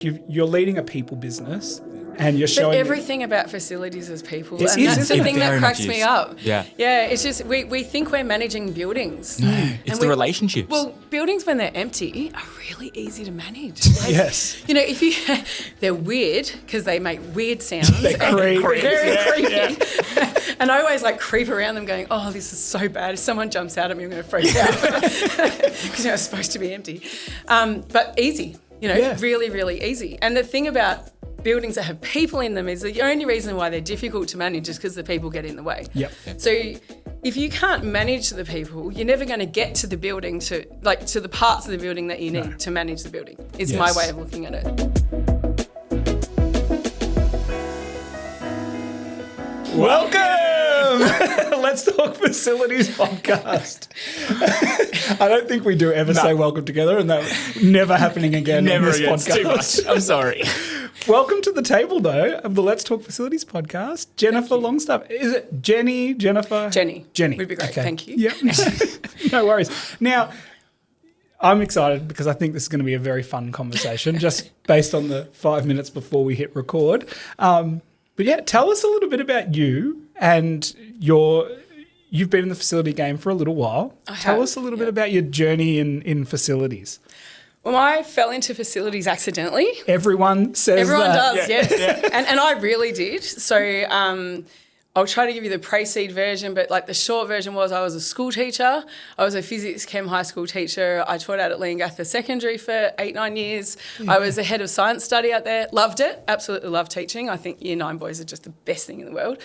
You're leading a people business and you're showing... But everything about facilities is people. It and is, that's the isn't it? thing that Very cracks much me is. up. Yeah. Yeah, it's just we think we're managing buildings. No, it's the relationships. Well, buildings when they're empty are really easy to manage. Yes. You know, if you... they're weird because they make weird sounds. They're creepy. Very creepy. And I always creep around them going, oh, this is so bad. If someone jumps out at me, I'm going to freak out because it's supposed to be empty. But easy. Really, really easy. And the thing about buildings that have people in them is the only reason why they're difficult to manage is because the people get in the way. Yep. So if you can't manage the people, you're never going to get to the building, to the parts of the building that you need to manage the building, is my way of looking at it. Welcome! Let's Talk Facilities podcast. I don't think we do ever say welcome together, and that's never happening again on this again. podcast. It's too much. I'm sorry. Welcome to the table, though, of the Let's Talk Facilities podcast. Jennifer Longstaff. Is it Jenny, Jennifer? Jenny. Jenny. Would be great. Okay. Thank you. Yep. No worries. Now, I'm excited because I think this is going to be a very fun conversation, just based on the 5 minutes before we hit record. But yeah, tell us a little bit about you and you've been in the facility game for a little while. Tell us a little bit about your journey in facilities. Well, I fell into facilities accidentally. Everyone says Everyone that. does, yes. Yeah. And I really did. So I'll try to give you the pre-seed version, but the short version was I was a school teacher. I was a physics chem high school teacher. I taught out at Leongatha Secondary for 8-9 years. Yeah. I was the head of science study out there. Loved it. Absolutely loved teaching. I think Year 9 boys are just the best thing in the world,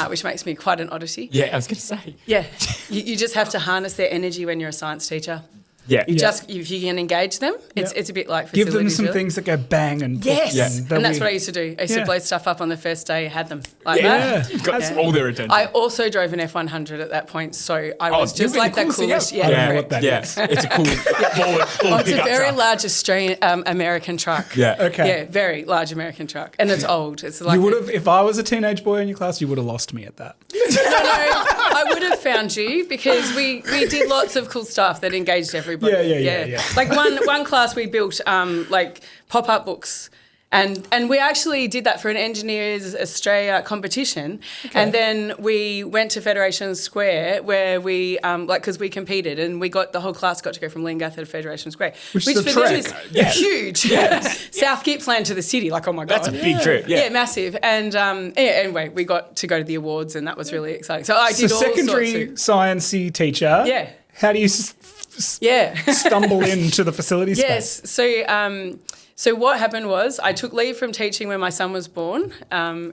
which makes me quite an oddity. Yeah, I was going to say. Yeah. You just have to harness their energy when you're a science teacher. Yeah. If you can engage them, it's a bit like facilities. Give them some really. things that go bang and yes, and that's what I used to do. I used to blow stuff up on the first day, had them like that. You've got all their attention. I also drove an F100 at that point, so I was just like that coolest. I don't know what that is. It's a cool forward it's a very large Australian American truck. Yeah. Okay. Yeah, very large American truck, and it's old. It's like you would have, if I was a teenage boy in your class, you would have lost me at that. No, I would have found you because we did lots of cool stuff that engaged everybody. Yeah. Like one class we built pop-up books. And we actually did that for an Engineers Australia competition. Okay. And then we went to Federation Square where we, because we competed and the whole class got to go from Leongatha to Federation Square. Which for is a them trek. is huge. Yes. South Gippsland to the city, oh my God. That's a big trip. Yeah, massive. And anyway, we got to go to the awards and that was really exciting. So I did all secondary sorts of... sciencey teacher. Yeah. How do you stumble into the facility space? Yes. So what happened was I took leave from teaching when my son was born.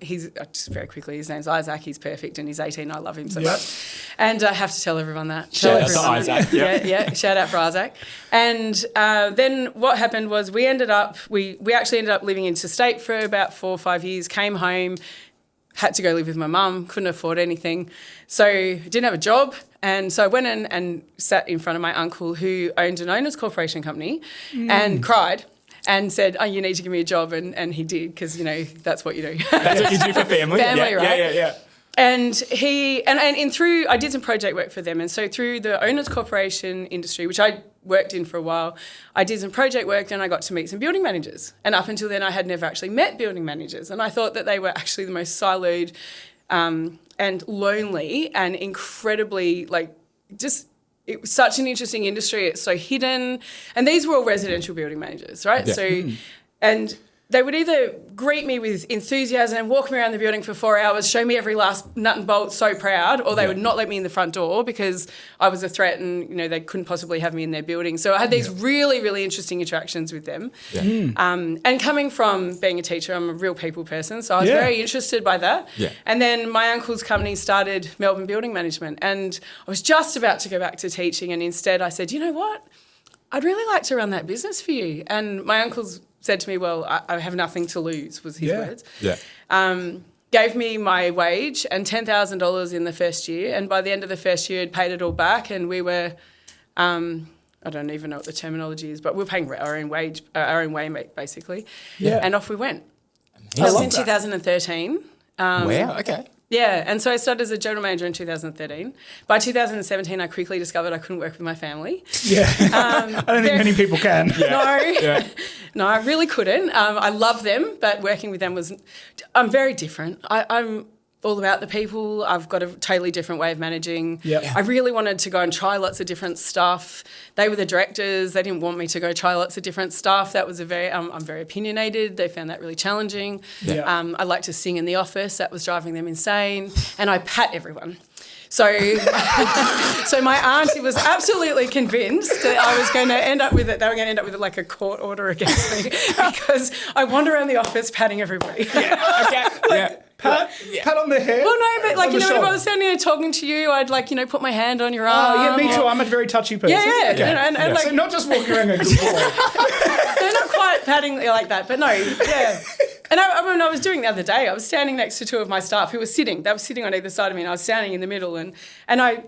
He's just very quickly, his name's Isaac. He's perfect and he's 18. I love him so much. And I have to tell everyone that. Shout out to Isaac. Yeah. Shout out for Isaac. And then what happened was we actually ended up living interstate for about 4 or 5 years, came home, had to go live with my mum, couldn't afford anything. So didn't have a job. And so I went in and sat in front of my uncle who owned an owners corporation company and cried. And said, you need to give me a job. And he did, because, that's what you do. That's what you do for family. Family, right? Yeah. And I did some project work for them. And so through the owners corporation industry, which I worked in for a while, I did some project work and I got to meet some building managers. And up until then, I had never actually met building managers. And I thought that they were actually the most siloed and lonely and incredibly, it was such an interesting industry. It's so hidden. And these were all residential building managers, right? Yeah. And they would either greet me with enthusiasm and walk me around the building for 4 hours, show me every last nut and bolt, so proud, or they would not let me in the front door because I was a threat and, they couldn't possibly have me in their building. So I had these really, really interesting interactions with them. Yeah. And coming from being a teacher, I'm a real people person, so I was very interested by that. Yeah. And then my uncle's company started Melbourne Building Management, and I was just about to go back to teaching, and instead I said, you know what? I'd really like to run that business for you. And my uncle's said to me, well, I have nothing to lose, was his words. Yeah. Gave me my wage and $10,000 in the first year. And by the end of the first year, I'd paid it all back. And we were, I don't even know what the terminology is, but we were paying our own wage, basically. Yeah. And off we went. That was in 2013. Wow, okay. Yeah, and so I started as a general manager in 2013. By 2017, I quickly discovered I couldn't work with my family. Yeah. I don't think many people can. No, I really couldn't. I love them, but working with them I'm very different. I'm all about the people. I've got a totally different way of managing. Yep. I really wanted to go and try lots of different stuff. They were the directors. They didn't want me to go try lots of different stuff. That was I'm very opinionated. They found that really challenging. Yeah. I like to sing in the office. That was driving them insane. And I pat everyone. So, so my auntie was absolutely convinced that I was going to end up with it. They were going to end up with like a court order against me because I wander around the office patting everybody. Pat on the head. Well, no, but like, if I was standing there talking to you, I'd like, put my hand on your arm. Oh, yeah, me too. I'm a very touchy person. Yeah. Okay. And like, so not just walking around a good boy. they're not quite patting like that, but no, yeah. And I was doing the other day, I was standing next to two of my staff who were sitting. They were sitting on either side of me and I was standing in the middle and I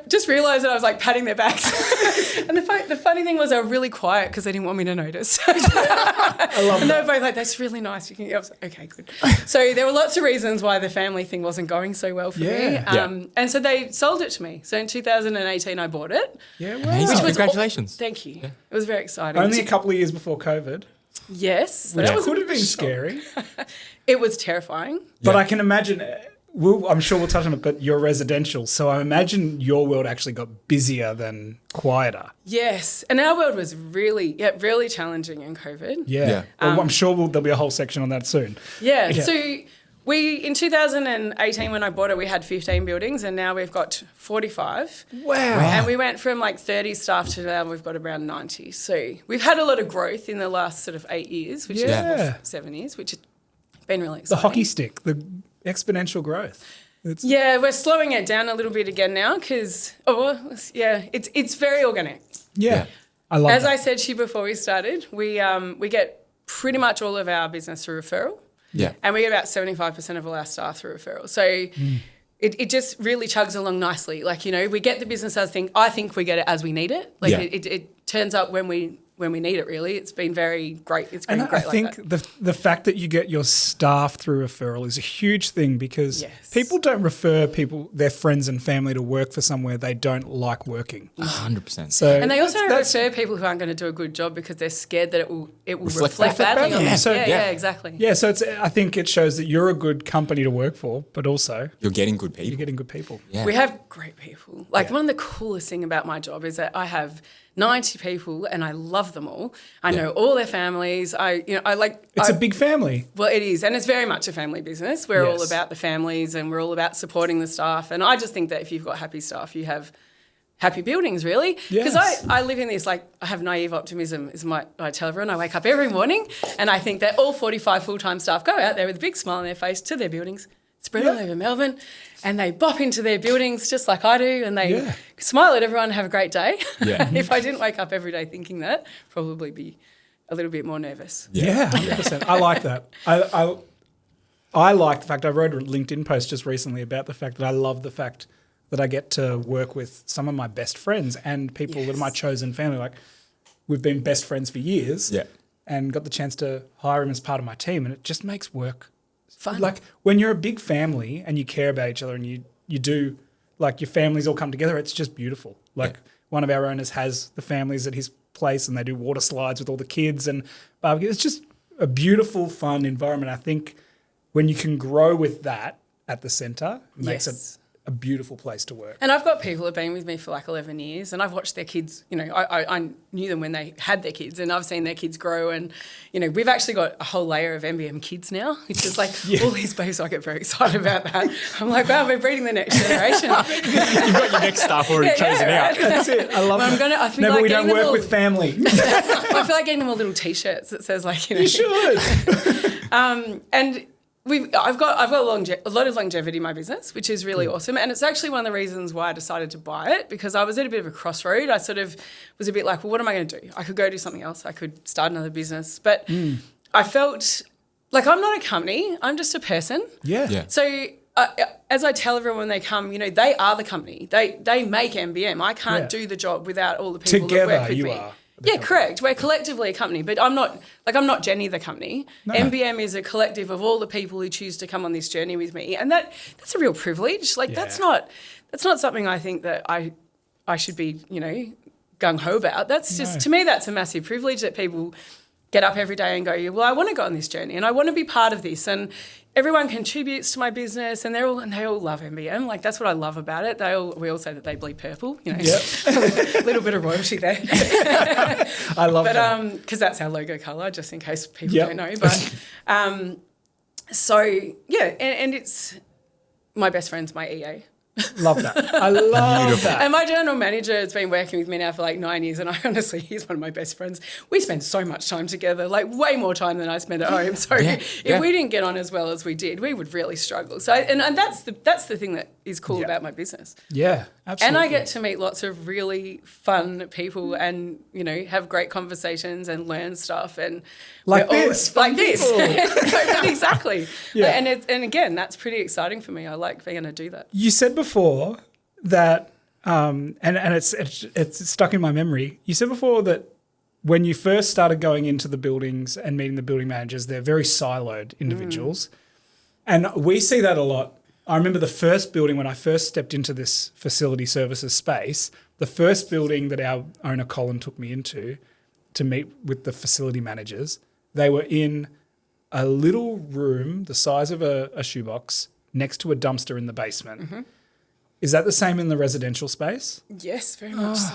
just realised that I was like patting their backs. And the funny thing was they were really quiet because they didn't want me to notice. I love and that. they were both like, that's really nice. You can. I was like, okay, good. So there were lots of reasons why the family thing wasn't going so well for me. And so they sold it to me. So in 2018 I bought it. Yeah, Amazing. Which was Congratulations. Thank you. It was very exciting. Only a couple of years before COVID. Yes. Which that was could have been scary. It was terrifying. But I can imagine, I'm sure we'll touch on it, but you're residential. So I imagine your world actually got busier than quieter. Yes. And our world was really challenging in COVID. Yeah. Well, I'm sure there'll be a whole section on that soon. Yeah. So in 2018 when I bought it, we had 15 buildings and now we've got 45. Wow. And we went from like 30 staff to now we've got around 90. So we've had a lot of growth in the last sort of 8 years, which is 7 years, which has been really exciting. The hockey stick, the exponential growth. We're slowing it down a little bit again now because, it's very organic. Yeah. I love As that. I said to you before we started, we get pretty much all of our business through referral. Yeah. And we get about 75% of all our staff through referral. So it just really chugs along nicely. Like, we get the business as I think we get it as we need it. Like it turns up when we need it, really. It's been very great. It's been great. I think the fact that you get your staff through referral is a huge thing because people don't refer their friends and family to work for somewhere they don't like working. 100%. So and they also don't refer people who aren't going to do a good job because they're scared that it will reflect badly on them. Yeah. Exactly. Yeah, so I think it shows that you're a good company to work for, but also You're getting good people. you're getting good people. Yeah. We have great people. Like one of the coolest thing about my job is that I have 90 people and I love them all. I know all their families. It's a big family. Well, it is. And it's very much a family business. We're all about the families and we're all about supporting the staff. And I just think that if you've got happy staff, you have happy buildings, really. Because Yes. I live in this, I have naive optimism, I tell everyone. I wake up every morning and I think that all 45 full-time staff go out there with a big smile on their face to their buildings, spread all over Melbourne, and they bop into their buildings just like I do, and they smile at everyone and have a great day. Yeah. If I didn't wake up every day thinking that, probably be a little bit more nervous. Yeah, 100%. I like that. I like the fact, I wrote a LinkedIn post just recently about the fact that I love the fact that I get to work with some of my best friends and people that are my chosen family. Like, we've been best friends for years and got the chance to hire him as part of my team, and it just makes work Fun. Like, when you're a big family and you care about each other and you do, like, your families all come together, it's just beautiful. Like, one of our owners has the families at his place and they do water slides with all the kids and barbecue. It's just a beautiful, fun environment. I think when you can grow with that at the centre, it makes it a beautiful place to work. And I've got people who have been with me for like 11 years and I've watched their kids, I knew them when they had their kids and I've seen their kids grow and, we've actually got a whole layer of MBM kids now, which is like all these babes. I get very excited about that. I'm like, wow, we're breeding the next generation. You've got your next staff already chosen out. That's it. I love it. I feel No, like but we don't work all, with family. I feel like getting them all little T-shirts that says like, You should. and I've got a lot of longevity in my business, which is really awesome. And it's actually one of the reasons why I decided to buy it, because I was at a bit of a crossroad. I sort of was a bit like, well, what am I going to do? I could go do something else. I could start another business. But I felt like I'm not a company. I'm just a person. Yeah. So as I tell everyone when they come, they are the company. They make MBM. I can't do the job without all the people Together that work with you me. are Yeah, correct. We're collectively a company, but I'm not Jenny the company. No. MBM is a collective of all the people who choose to come on this journey with me, and that's a real privilege. Like that's not something I think that I should be, gung ho about. That's just to me that's a massive privilege that people get up every day and go, well, I want to go on this journey and I want to be part of this, and everyone contributes to my business, and they all love MBM. Like that's what I love about it. We all say that they bleed purple. Yep. A little bit of royalty there. I love that. Because that's our logo colour, just in case people don't know. But so yeah, and it's my best friend's my EA. Love that. I love that. And my general manager has been working with me now for like 9 years, and he's one of my best friends. We spend so much time together, like way more time than I spend at home. So if we didn't get on as well as we did, we would really struggle. So and that's the thing that is cool about my business. Yeah, absolutely. And I get to meet lots of really fun people and, have great conversations and learn stuff and like this. Exactly. Yeah. And again, that's pretty exciting for me. I like being able to do that. You said before that, and it's stuck in my memory. You said before that when you first started going into the buildings and meeting the building managers, they're very siloed individuals. And we see that a lot. I remember the first building when I first stepped into this facility services space, the first building that our owner Colin took me into to meet with the facility managers, they were in a little room the size of a shoebox next to a dumpster in the basement. Mm-hmm. Is that the same in the residential space? Yes, very much so.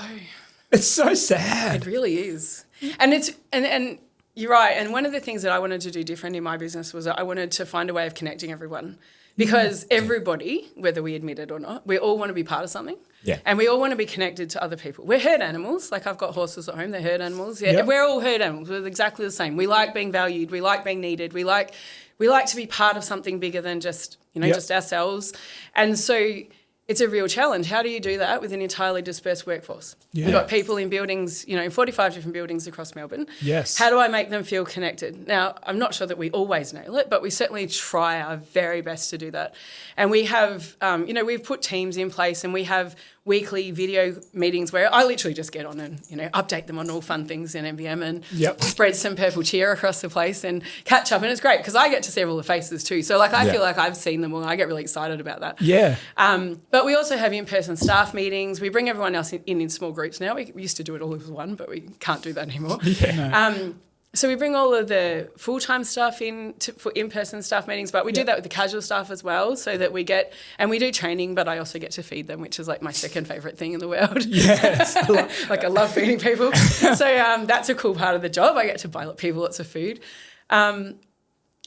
It's so sad. It really is. And it's and you're right. And one of the things that I wanted to do different in my business was I wanted to find a way of connecting everyone. Because everybody, whether we admit it or not, we all want to be part of something. Yeah. And we all want to be connected to other people. We're herd animals. Like I've got horses at home, they're herd animals. Yeah. Yep. We're all herd animals. We're exactly the same. We like being valued. We like being needed. We like to be part of something bigger than just, just ourselves. And so it's a real challenge. How do you do that with an entirely dispersed workforce? Yeah. You've got people in buildings, 45 different buildings across Melbourne. Yes. How do I make them feel connected? Now, I'm not sure that we always nail it, but we certainly try our very best to do that. And we have, we've put teams in place, and we have weekly video meetings where I literally just get on and, update them on all fun things in MBM and spread some purple cheer across the place and catch up. And it's great because I get to see all the faces too. So I feel like I've seen them all. I get really excited about that. Yeah. But we also have in-person staff meetings. We bring everyone else in small groups now. We used to do it all as one, but we can't do that anymore. Yeah. No. So we bring all of the full-time staff in for in-person staff meetings, but we do that with the casual staff as well, so that we do training, but I also get to feed them, which is like my second favourite thing in the world. Yes. I love feeding people. So that's a cool part of the job. I get to buy people lots of food. I'm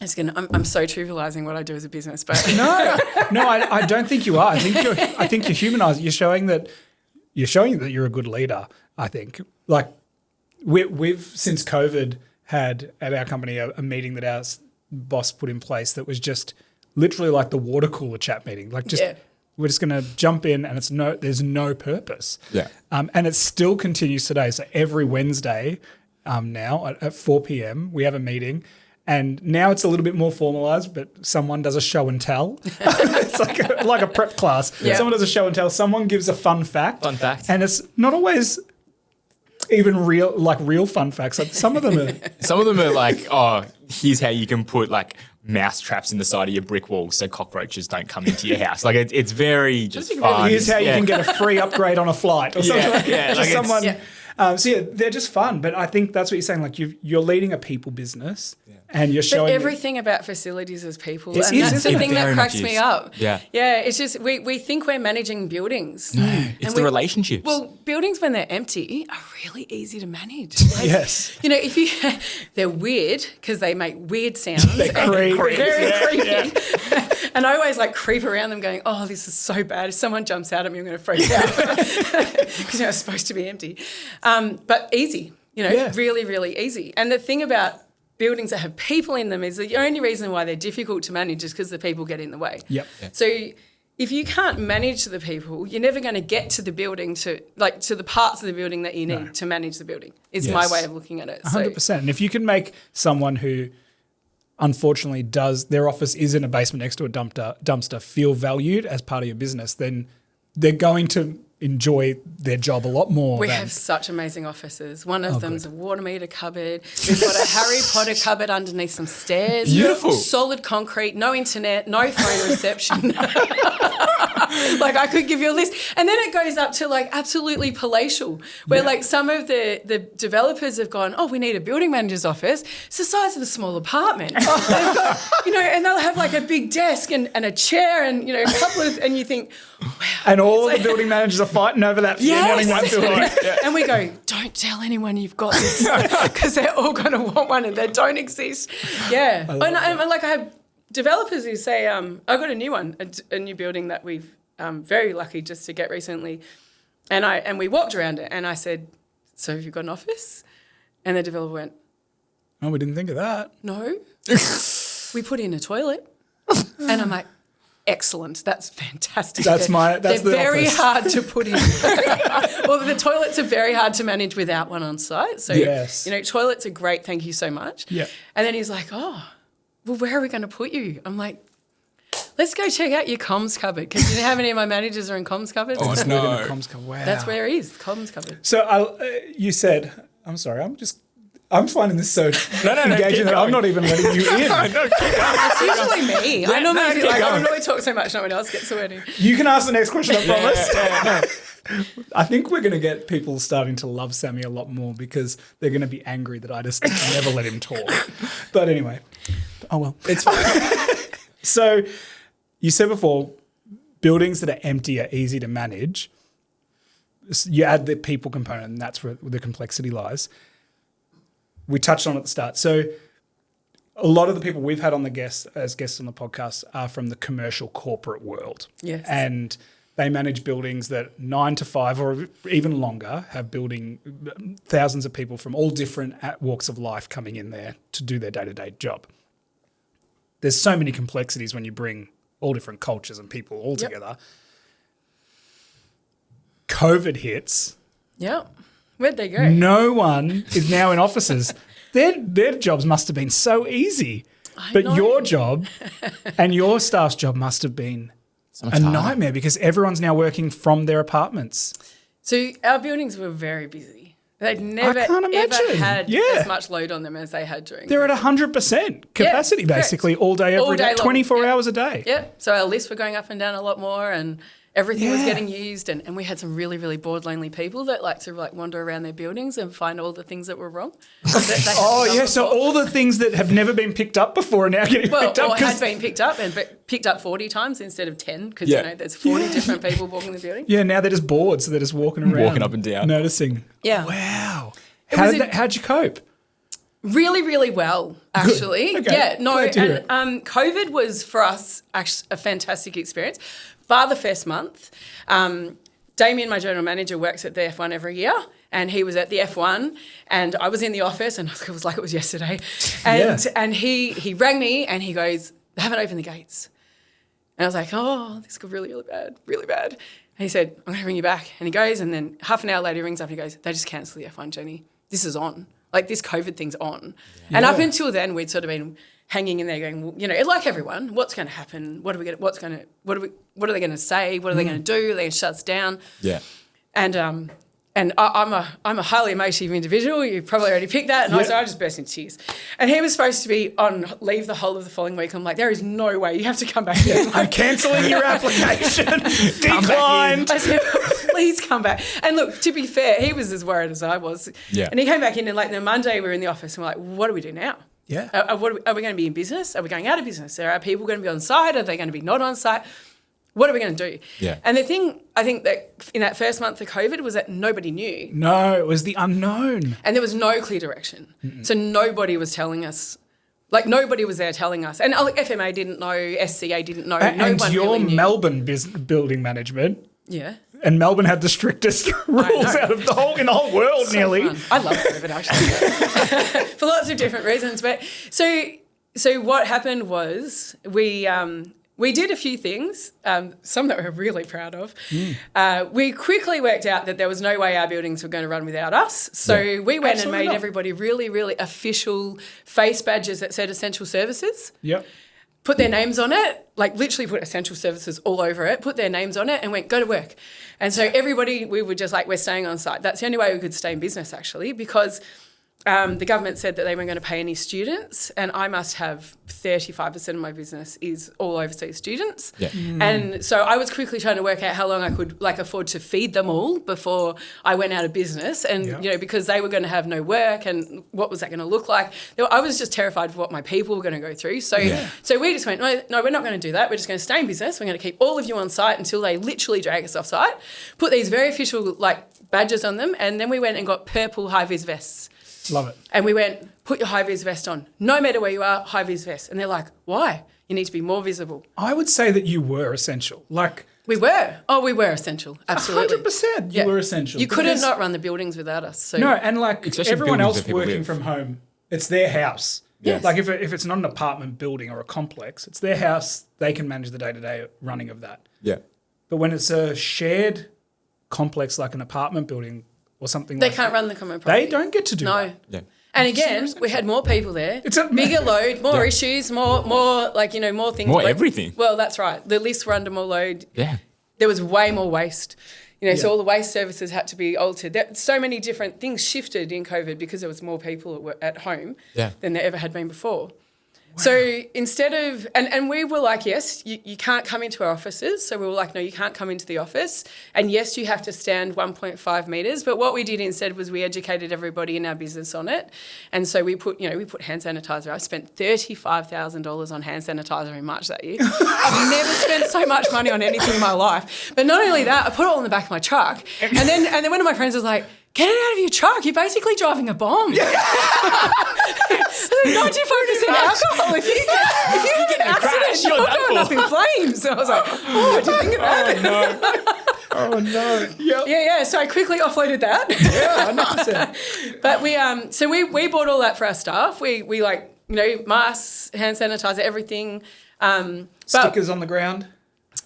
so trivialising what I do as a business, but No, I don't think you are. I think you're humanising. You're showing that you're a good leader. I think we've since COVID had at our company a meeting that our boss put in place that was just literally like the water cooler chat meeting. We're just going to jump in, and there's no purpose. Yeah. And it still continues today. So every Wednesday now at 4 p.m. we have a meeting. And now it's a little bit more formalised, but someone does a show and tell. It's like a prep class. Yeah. Someone does a show and tell. Someone gives a fun fact. And it's not always even real fun facts. Like some of them are like, oh, here's how you can put like mouse traps in the side of your brick wall so cockroaches don't come into your house. Like it's very just fun. Here's how you can get a free upgrade on a flight or something like that. Like someone. They're just fun. But I think that's what you're saying. Like you're leading a people business, and you're showing. But everything about facilities is people, and that's the thing that cracks me up. Yeah, it's just we think we're managing buildings. No, it's the relationships. Well, buildings when they're empty are really easy to manage. Yes, if they're weird because they make weird sounds. They're creepy. Very creepy. Yeah. And I always creep around them going, oh, this is so bad. If someone jumps out at me, I'm going to freak out because it's supposed to be empty. But easy, really, really easy. And the thing about buildings that have people in them is the only reason why they're difficult to manage is because the people get in the way. Yep. So if you can't manage the people, you're never going to get to the building to the parts of the building that you need to manage the building. Is my way of looking at it. 100%. And if you can make someone who unfortunately their office is in a basement next to a dumpster feel valued as part of your business, then they're going to enjoy their job a lot more. We than, have such amazing offices. One of them's a water meter cupboard. We've got a Harry Potter cupboard underneath some stairs. Beautiful. Solid concrete, no internet, no phone reception. Like I could give you a list. And then it goes up to like absolutely palatial, where like some of the developers have gone, oh, we need a building manager's office. It's the size of a small apartment. They've got, and they'll have like a big desk and a chair and, a couple of, and you think, wow. And all the building managers are fighting over that. Yes. One building. And we go, don't tell anyone you've got this because they're all going to want one and they don't exist. Yeah. And I have developers who say, I've got a new one, a new building that we've very lucky just to get recently. And we walked around it and I said, so have you got an office? And the developer went, Oh, we didn't think of that. no. We put in a toilet. And I'm like, excellent. That's fantastic. That's They're the very office. hard to put in. Well, the toilets are very hard to manage without one on site. So, Yes. toilets are great. Thank you so much. Yeah. And then he's like, oh, well, where are we going to put you? I'm like, let's go check out your comms cupboard because you know how many of my managers are in comms cupboards? Oh, Within no. the comms cupboard. Wow. That's where he is, comms cupboard. So you said, I'm sorry, I'm finding this so No, engaging keep that I'm going. not even letting you in. No, keep going. It's usually me. I normally keep I going. normally talk so much no one else gets the word in. You can ask the next question, I promise. Yeah. I think we're going to get people starting to love Sammy a lot more because they're going to be angry that I just never let him talk. But anyway, oh well, it's fine. So you said before, buildings that are empty are easy to manage. You add the people component, and that's where the complexity lies. We touched on it at the start. So a lot of the people we've had on as guests on the podcast are from the commercial corporate world. Yes. And they manage buildings that 9 to 5 or even longer have thousands of people from all different walks of life coming in there to do their day-to-day job. There's so many complexities when you bring all different cultures and people all together. COVID hits. Yeah. Where'd they go? No one is now in offices. Their jobs must have been so easy. But know. your job and your staff's job must have been a nightmare because everyone's now working from their apartments. So our buildings were very busy. They'd never can't ever imagine. had Yeah. as much load on them as they had during. They're at 100% capacity correct. basically all day, every All day day, long. 24 Yeah. hours a day. Yeah. So our lists were going up and down a lot more and everything was Yeah. getting used and we had some really, really bored, lonely people that like to wander around their buildings and find all the things that were wrong. that they hadn't Oh, done yeah. So before. all the things that have never been picked up before are now getting picked up. Or 'cause- had been picked up and picked up 40 times instead of 10 because, Yeah. there's 40 different people walking the building. yeah, now they're just bored, so they're just walking around. Walking up and down. Noticing. Yeah. Wow. was How'd you cope? Really, really well, actually. Okay. Yeah, no, Glad to hear and COVID was for us actually a fantastic experience. Bar the first month, Damien, my general manager, works at the F1 every year, and he was at the F1, and I was in the office, and it was like it was yesterday, and he rang me, and he goes, "They haven't opened the gates," and I was like, "Oh, this could really, really bad, really bad." And he said, "I'm going to ring you back," and he goes, and then half an hour later he rings up and he goes, "They just cancelled the F1, Jenny. This is on. Like this COVID thing's on." Yeah. And up until then, we'd sort of been hanging in there going, well, like everyone, what's going to happen? What are they going to say? What are they going to do? Are they going to shut us down? Yeah. And I'm a highly emotive individual. You probably already picked that. And I just burst into tears. And he was supposed to be on leave the whole of the following week. I'm like, there is no way. You have to come back in. I'm cancelling your application. Declined. I said, please come back. And look, to be fair, he was as worried as I was. Yeah. And he came back in and the Monday we were in the office and we're like, what do we do now? Yeah. Are we going to be in business? Are we going out of business? Are our people going to be on site? Are they going to be not on site? What are we going to do? Yeah. And the thing I think that in that first month of COVID was that nobody knew. No, it was the unknown. And there was no clear direction. Mm-mm. So nobody was telling us. Nobody was there telling us. And FMA didn't know, SCA didn't know. And one your really knew. Melbourne building management. Yeah. And Melbourne had the strictest rules out of in the whole world, So nearly. fun. I love COVID actually, for lots of different reasons. But so what happened was we did a few things, some that we're really proud of. We quickly worked out that there was no way our buildings were going to run without us. So we went Absolutely and made not. everybody really, really official face badges that said essential services. Yep. put their names on it, like literally put essential services all over it, put their names on it and went, go to work. And so everybody, we were just like, we're staying on site. That's the only way we could stay in business actually, because the government said that they weren't going to pay any students, and I must have 35% of my business is all overseas students. Yeah. And so I was quickly trying to work out how long I could like afford to feed them all before I went out of business. And, you know, because they were going to have no work and what was that going to look like? I was just terrified of what my people were going to go through. So, so we just went, no, we're not going to do that. We're just going to stay in business. We're going to keep all of you on site until they literally drag us off site, put these very official like badges on them. And then we went and got purple high-vis vests. Love it. And we went, put your high-vis vest on. No matter where you are, high-vis vest. And they're like, why? You need to be more visible. I would say that you were essential. Like, we were. Oh, we were essential. Absolutely. 100% you were essential. You couldn't not run the buildings without us. So. No, and like Especially everyone buildings else that people working live. from home, it's their house. Yes. Like if it's not an apartment building or a complex, it's their house. They can manage the day-to-day running of that. Yeah. But when it's a shared complex like an apartment building or something They like can't that, run the common property. they don't get to do No. that. Yeah. And again, we had more people there. It's a bigger load, more issues, more like, you know, more things. More everything. Well, that's right. The lists were under more load. Yeah. There was way more waste. You know, so all the waste services had to be altered. So many different things shifted in COVID because there was more people at home than there ever had been before. Wow. So instead of, and we were like, yes, you can't come into our offices. So we were like, no, you can't come into the office. And yes, you have to stand 1.5 metres. But what we did instead was we educated everybody in our business on it. And so we put hand sanitizer. I spent $35,000 on hand sanitizer in March that year. I've never spent so much money on anything in my life. But not only that, I put it all in the back of my truck. And then one of my friends was like, get it out of your truck. You're basically driving a bomb. 95% alcohol. If you get an accident, you're going up in flames. So I was like, I didn't think of that. Oh no. Yep. Yeah. So I quickly offloaded that. Yeah, 100%. But we bought all that for our staff. We like, you know, masks, hand sanitizer, everything. Stickers on the ground.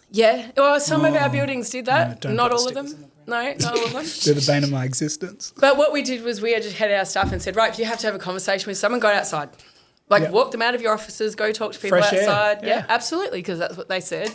Yeah. Well, some of our buildings did that. No, don't Not put all of stickers them. on the No, not all of them. They're the bane of my existence. But what we did was we educated our staff and said, right, if you have to have a conversation with someone, go outside. Like walk them out of your offices, go talk to people Fresh air. outside. Yeah. Yeah, absolutely, because that's what they said.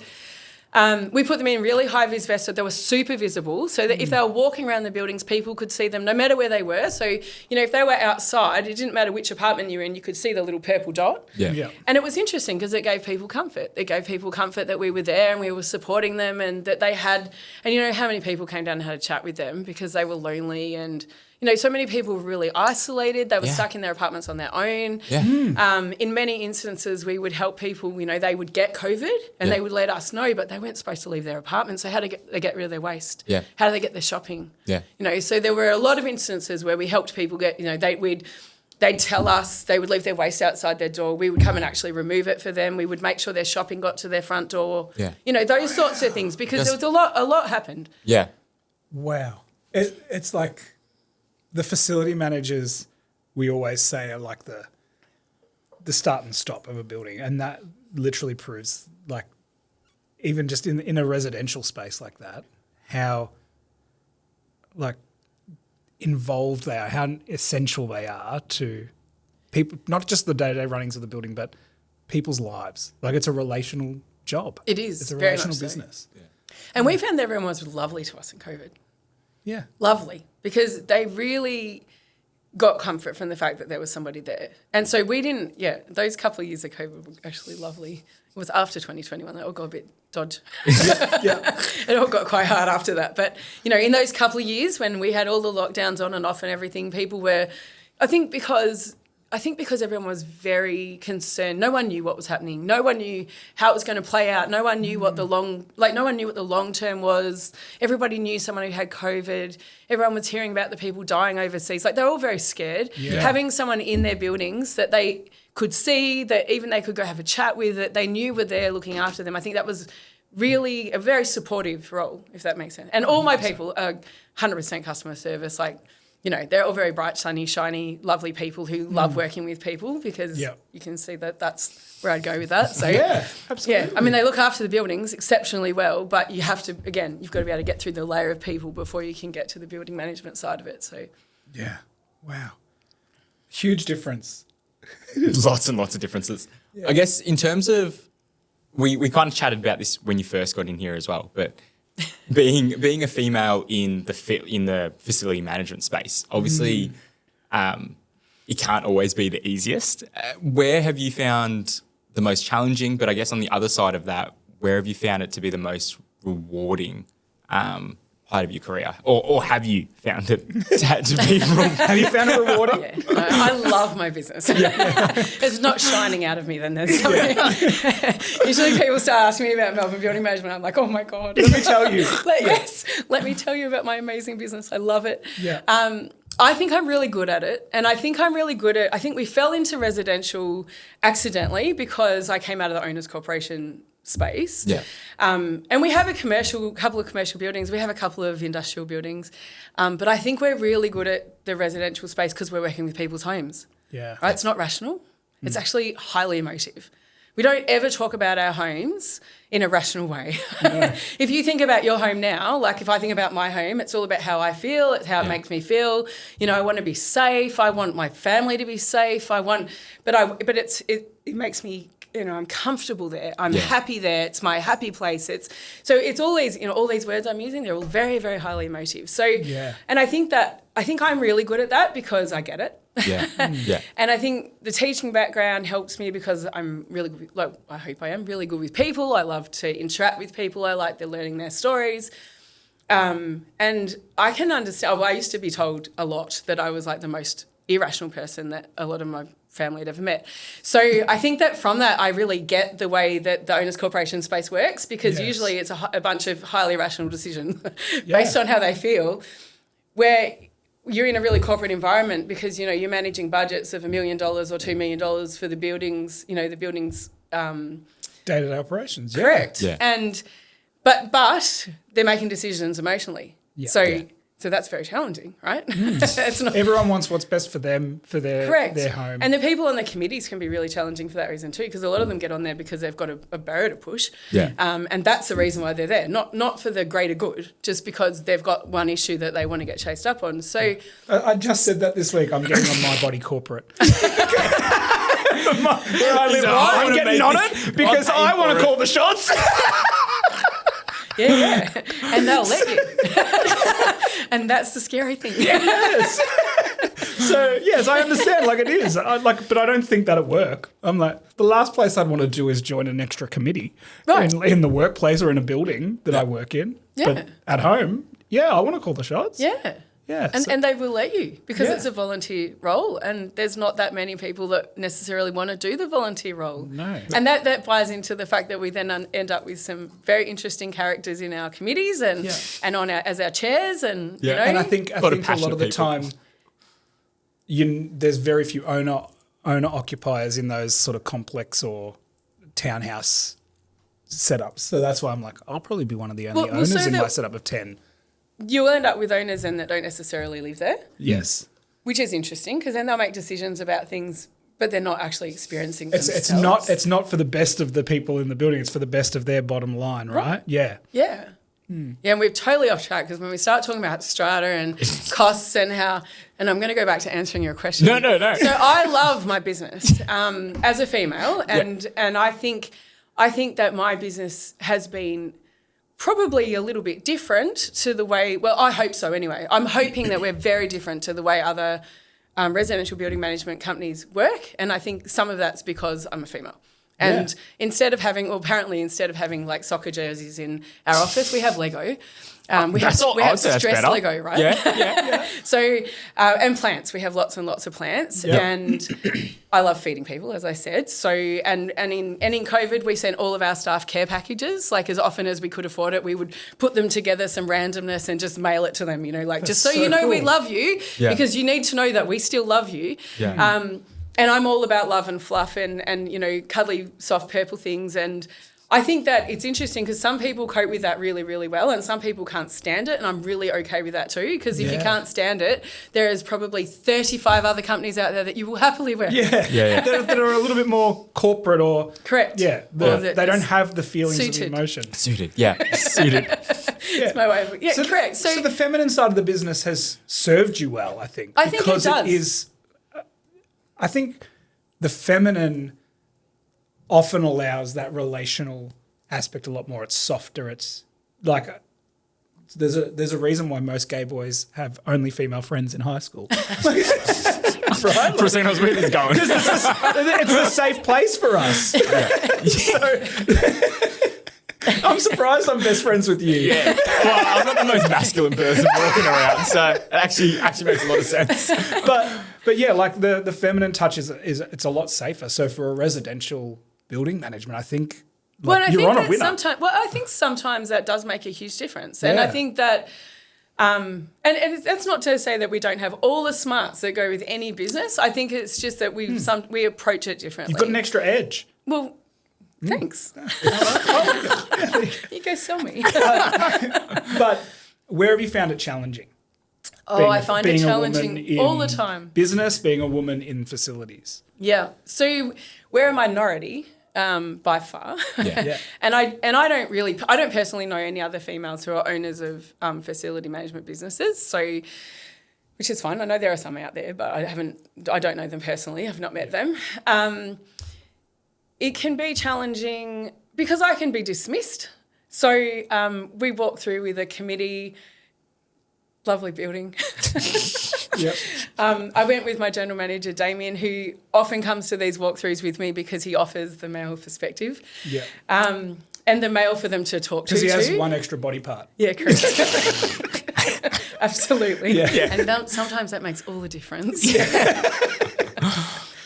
We put them in really high-vis vests so they were super visible so that if they were walking around the buildings, people could see them no matter where they were. So, you know, if they were outside, it didn't matter which apartment you were in, you could see the little purple dot. Yeah. And it was interesting because it gave people comfort. It gave people comfort that we were there and we were supporting them and that they had, and you know how many people came down and had a chat with them because they were lonely and, you know, so many people were really isolated. They were stuck in their apartments on their own. Yeah. In many instances, we would help people, you know, they would get COVID and they would let us know, but they weren't supposed to leave their apartment. So how do they get rid of their waste? Yeah. How do they get their shopping? Yeah. You know, so there were a lot of instances where we helped people get, you know, they'd tell us they would leave their waste outside their door. We would come and actually remove it for them. We would make sure their shopping got to their front door. Yeah. You know, those sorts of things because there was a lot happened. Yeah. Wow. It's like the facility managers, we always say, are like the start and stop of a building. And that literally proves, like, even just in a residential space like that, how, like, involved they are, how essential they are to people, not just the day-to-day runnings of the building, but people's lives. Like, it's a relational job. It is. It's a very relational much so. business. Yeah. And we found that everyone was lovely to us in COVID. Yeah. Lovely, because they really got comfort from the fact that there was somebody there. And so we didn't, those couple of years of COVID were actually lovely. It was after 2021, they all got a bit dodge. Yeah. It all got quite hard after that. But, you know, in those couple of years when we had all the lockdowns on and off and everything, people were, I think because everyone was very concerned. No one knew what was happening. No one knew how it was going to play out. No one knew what no one knew what the long term was. Everybody knew someone who had COVID. Everyone was hearing about the people dying overseas. Like, they were all very scared. Yeah. Having someone in their buildings that they could see, that even they could go have a chat with, that they knew were there looking after them. I think that was really a very supportive role, if that makes sense. And all my people are 100% customer service. Like, you know, they're all very bright, sunny, shiny, lovely people who love working with people because you can see that that's where I'd go with that. So, yeah, absolutely. Yeah, I mean, they look after the buildings exceptionally well, but you have to, again, you've got to be able to get through the layer of people before you can get to the building management side of it. So, Yeah. Wow. Huge difference. Lots and lots of differences. Yeah. I guess in terms of we kind of chatted about this when you first got in here as well, but being a female in the facility management space, obviously, it can't always be the easiest. Where have you found the most challenging? But I guess on the other side of that, where have you found it to be the most rewarding part of your career, or have you found it to be? Have you found it rewarding? Yeah. I love my business. It's not shining out of me. Then there's something. Usually people start asking me about Melbourne building management. I'm like, oh my god, Let me tell you. Yes, let me tell you about my amazing business. I love it. Yeah. I think I'm really good at it. And I think we fell into residential accidentally because I came out of the owners corporation space. Yeah. And we have a couple of commercial buildings. We have a couple of industrial buildings. But I think we're really good at the residential space because we're working with people's homes. Yeah. Right? It's not rational. It's actually highly emotive. We don't ever talk about our homes in a rational way. No. If you think about your home now, like if I think about my home, it's all about how I feel. It's how it makes me feel. You know, I want to be safe. I want my family to be safe. But it makes me, you know, I'm comfortable there. I'm happy there. It's my happy place. It's all these, you know, all these words I'm using, they're all very, very highly emotive. So, and I think I'm really good at that because I get it. Yeah. Yeah. And I think the teaching background helps me because I'm really good, I hope I am really good with people. I love to interact with people. I like learning their stories. And I can understand, I used to be told a lot that I was like the most irrational person that a lot of my family had ever met. So I think that from that, I really get the way that the owners corporation space works because usually it's a bunch of highly rational decisions based on how they feel, where you're in a really corporate environment because, you know, you're managing budgets of $1 million or $2 million for the buildings, you know, the buildings. Day-to-day operations. Correct. Yeah. And, but they're making decisions emotionally. Yeah. So that's very challenging, right? It's not, Everyone wants what's best for them, for their home. And the people on the committees can be really challenging for that reason too, because a lot of them get on there because they've got a barrow to push. Yeah. And that's the reason why they're there, not for the greater good, just because they've got one issue that they want to get chased up on. So I just said that this week. I'm getting on my body corporate. Where I live, I'm getting on it because I want to call the shots. Yeah. And they'll let you. And that's the scary thing. Yes. So, yes, I understand. Like, it is. But I don't think that at work. I'm like, the last place I'd want to do is join an extra committee in the workplace or in a building that I work in. Yeah. But at home, I want to call the shots. Yeah. Yeah. And they will let you because it's a volunteer role and there's not that many people that necessarily want to do the volunteer role. No. And that buys into the fact that we then end up with some very interesting characters in our committees and as our chairs and, you know. And I think a lot of the time there's very few owner occupiers in those sort of complex or townhouse setups. So that's why I'm like, I'll probably be one of the only owners in my setup of 10. You'll end up with owners then that don't necessarily live there. Yes. Which is interesting because then they'll make decisions about things, but they're not actually experiencing themselves. It's not for the best of the people in the building. It's for the best of their bottom line, right? Yeah. Yeah. Yeah, and we're totally off track because when we start talking about strata and costs and how, and I'm going to go back to answering your question. No. So I love my business as a female, and I think that my business has been probably a little bit different to the way, well, I hope so anyway. I'm hoping that we're very different to the way other residential building management companies work. And I think some of that's because I'm a female. And instead of having like soccer jerseys in our office, we have Lego. We have stress Lego, right? Yeah. So, and plants. We have lots and lots of plants. Yep. And I love feeding people, as I said. So, and in COVID, we sent all of our staff care packages, like as often as we could afford it. We would put them together, some randomness, and just mail it to them, you know, like just so you know we love you because you need to know that we still love you. Yeah. And I'm all about love and fluff and you know, cuddly, soft purple things. And I think that it's interesting because some people cope with that really, really well and some people can't stand it. And I'm really okay with that too because if you can't stand it, there is probably 35 other companies out there that you will happily work with. That are a little bit more corporate or... Correct. Yeah. They don't have the feelings of the emotion. Suited. It's my way of... correct. So the feminine side of the business has served you well, I think. I think it does. I think the feminine often allows that relational aspect a lot more. It's softer. It's like there's a reason why most gay boys have only female friends in high school. Right? For a second, I was where this is going. It's a safe place for us. So, I'm surprised I'm best friends with you. Yeah. Well, I'm not the most masculine person walking around, so it actually makes a lot of sense. But yeah, like the feminine touch is it's a lot safer. So for a residential building management, I think you're on a winner. I think sometimes that does make a huge difference. And I think that and that's not to say that we don't have all the smarts that go with any business. I think it's just that we approach it differently. You've got an extra edge. Well, thanks. You go sell me. But where have you found it challenging? I find it challenging all the time. Business, being a woman in facilities. Yeah. So we're a minority by far. Yeah. And I don't personally know any other females who are owners of facility management businesses. So, which is fine. I know there are some out there, but I don't know them personally. I've not met them. It can be challenging because I can be dismissed. So we walk through with a committee, lovely building. Yep. I went with my general manager, Damien, who often comes to these walkthroughs with me because he offers the male perspective. Yeah. And the male for them to talk to. Because he has too. one extra body part. Yeah, correct. Absolutely. Yeah. And sometimes that makes all the difference. Yeah.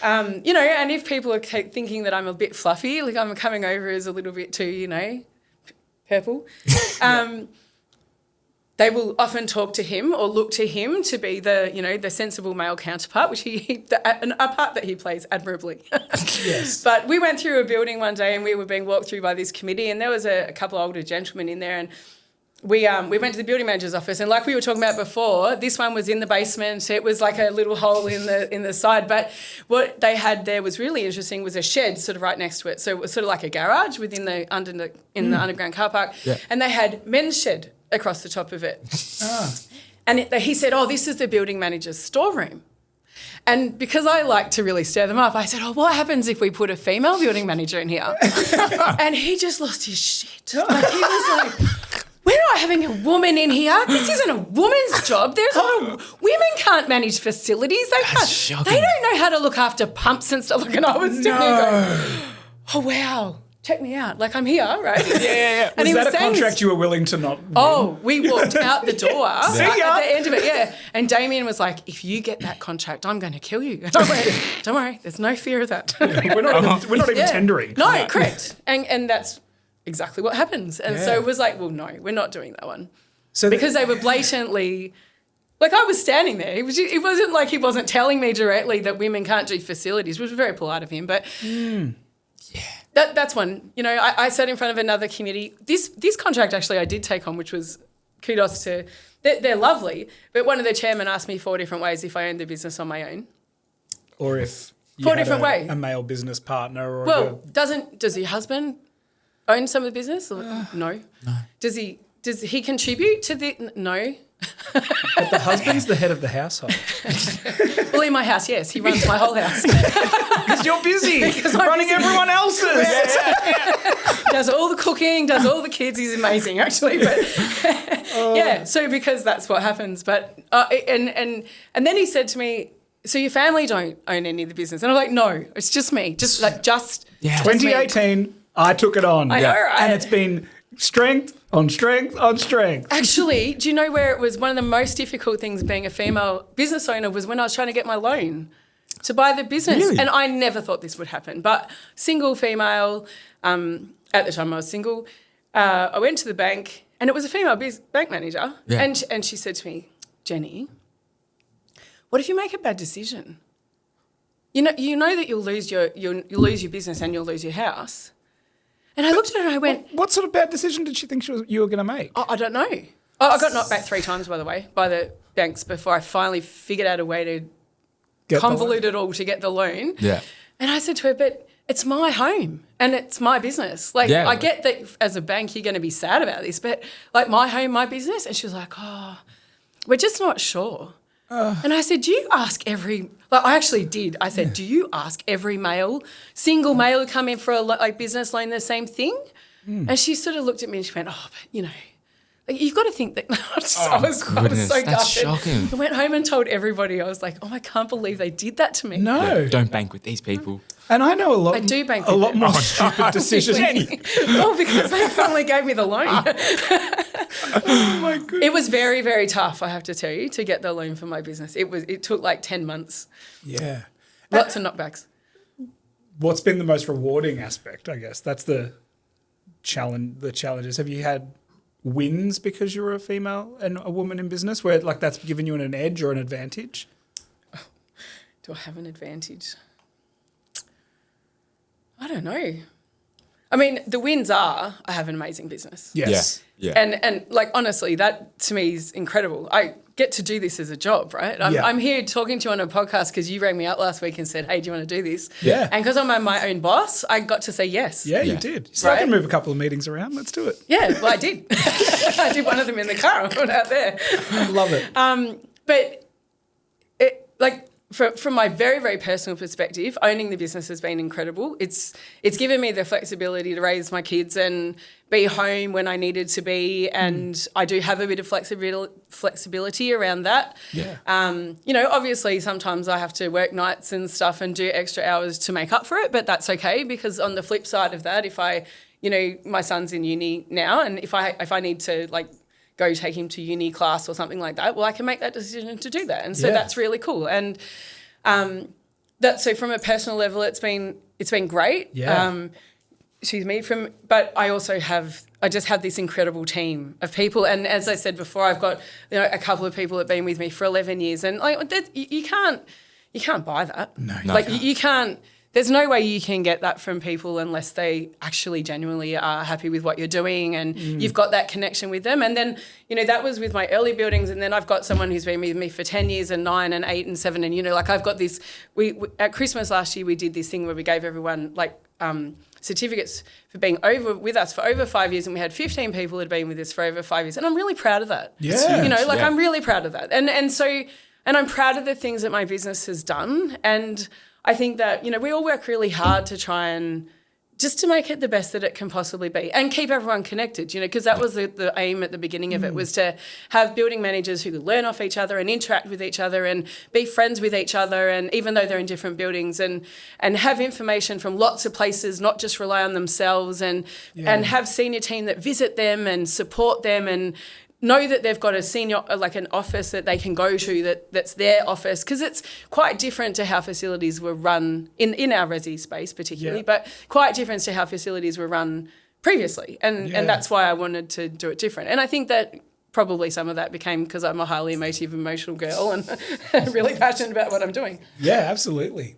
And if people are thinking that I'm a bit fluffy, like I'm coming over as a little bit too, purple, they will often talk to him or look to him to be the sensible male counterpart, which a part that he plays admirably. Yes. But we went through a building one day and we were being walked through by this committee, and there was a couple of older gentlemen in there, and we went to the building manager's office, and like we were talking about before, this one was in the basement. It was like a little hole in the side. But what they had there was really interesting was a shed sort of right next to it. So it was sort of like a garage within the underground car park. Yeah. And they had men's shed across the top of it. And he said, this is the building manager's storeroom. And because I like to really stir them up, I said, what happens if we put a female building manager in here? And he just lost his shit. Like, he was like, we're not having a woman in here. This isn't a woman's job. Women can't manage facilities. They can't. Shocking. They don't know how to look after pumps and stuff. And I was sitting there going, oh, wow. Check me out. Like, I'm here, right? Yeah. And Was that a contract you were willing to not win? Oh, we walked out the door at See ya. the end of it, yeah. And Damien was like, if you get that contract, I'm going to kill you. And I went, don't worry, there's no fear of that. We're not even tendering. No, correct. And that's exactly what happens. And so it was like, well, no, we're not doing that one. So because they were blatantly, like I was standing there. It wasn't like he wasn't telling me directly that women can't do facilities, which was very polite of him. But that's one. I sat in front of another committee. This contract actually I did take on, which was kudos to, they're lovely. But one of the chairmen asked me 4 different ways if I owned the business on my own. Or if you 4 had different ways. a male business partner. Or does your husband own some of the business? No. Does he contribute to the? No. But the husband's the head of the household. Well, in my house, yes, he runs my whole house. Because you're busy. Running everyone else's. Does all the cooking, does all the kids. He's amazing, actually. But so because that's what happens. But and then he said to me, so your family don't own any of the business? And I'm like, no, it's just me. Just 2018, I took it on. I know, right? And it's been strength on strength on strength. Actually, do you know where it was one of the most difficult things being a female business owner was when I was trying to get my loan to buy the business. Really? And I never thought this would happen. But single female, at the time I was single, I went to the bank and it was a female bank manager. Yeah. And she said to me, Jenny, what if you make a bad decision? You know that you'll lose your business and you'll lose your house. And I looked at her and I went... What sort of bad decision did she think you were going to make? I don't know. I got knocked back 3 times, by the way, by the banks before I finally figured out a way to convolute it all to get the loan. Yeah. And I said to her, but it's my home and it's my business. Like, I get that as a bank you're going to be sad about this, but like my home, my business. And she was like, we're just not sure. And I said, do you ask every Like, I actually did. I said, do you ask every single male who come in for a business loan the same thing? And she sort of looked at me and she went, oh, but, like, you've got to think that. I was so That's gutted. shocking. I went home and told everybody. I was like, oh, I can't believe they did that to me. No. Don't bank with these people. And I know I do bank a with lot them. more stupid decisions. Well, because they finally gave me the loan. Oh my goodness. It was very, very tough, I have to tell you, to get the loan for my business. It took like 10 months. Yeah. Lots of knockbacks. What's been the most rewarding aspect, I guess? That's the challenges. Have you had wins because you're a female and a woman in business where like that's given you an edge or an advantage? Do I have an advantage? I don't know. I mean, the wins are I have an amazing business. Yes. Yeah. And like, honestly, that to me is incredible. I get to do this as a job, right? I'm here talking to you on a podcast because you rang me up last week and said, hey, do you want to do this? Yeah. And because I'm my own boss, I got to say yes. Yeah, you did. So I Right. can move a couple of meetings around. Let's do it. Yeah, well, I did. I did one of them in the car. I went out there. Love it. But it, like, from my very, very personal perspective, owning the business has been incredible. It's given me the flexibility to raise my kids and be home when I needed to be, and I do have a bit of flexibility around that. Yeah. Obviously sometimes I have to work nights and stuff and do extra hours to make up for it, but that's okay because on the flip side of that, if my son's in uni now, and if I need to like go take him to uni class or something like that, well, I can make that decision to do that. And so that's really cool. And so from a personal level, it's been great. Yeah. But I also just have this incredible team of people. And as I said before, I've got a couple of people that have been with me for 11 years. And like you can't buy that. No. Like you can't. There's no way you can get that from people unless they actually genuinely are happy with what you're doing and you've got that connection with them. And then, that was with my early buildings, and then I've got someone who's been with me for 10 years and 9 and 8 and 7. And, like I've got this, we at Christmas last year, we did this thing where we gave everyone like certificates for being with us for over 5 years, and we had 15 people that had been with us for over 5 years. And I'm really proud of that. Yeah. I'm really proud of that. And I'm proud of the things that my business has done. And I think that, we all work really hard to try and just to make it the best that it can possibly be and keep everyone connected, because that was the aim at the beginning of it, was to have building managers who could learn off each other and interact with each other and be friends with each other, and even though they're in different buildings, and have information from lots of places, not just rely on themselves, and have senior team that visit them and support them and know that they've got a senior, like an office that they can go to that's their office, because it's quite different to how facilities were run in our resi space particularly, but quite different to how facilities were run previously. And that's why I wanted to do it different. And I think that probably some of that became because I'm a highly emotional girl and really passionate about what I'm doing. Yeah, absolutely.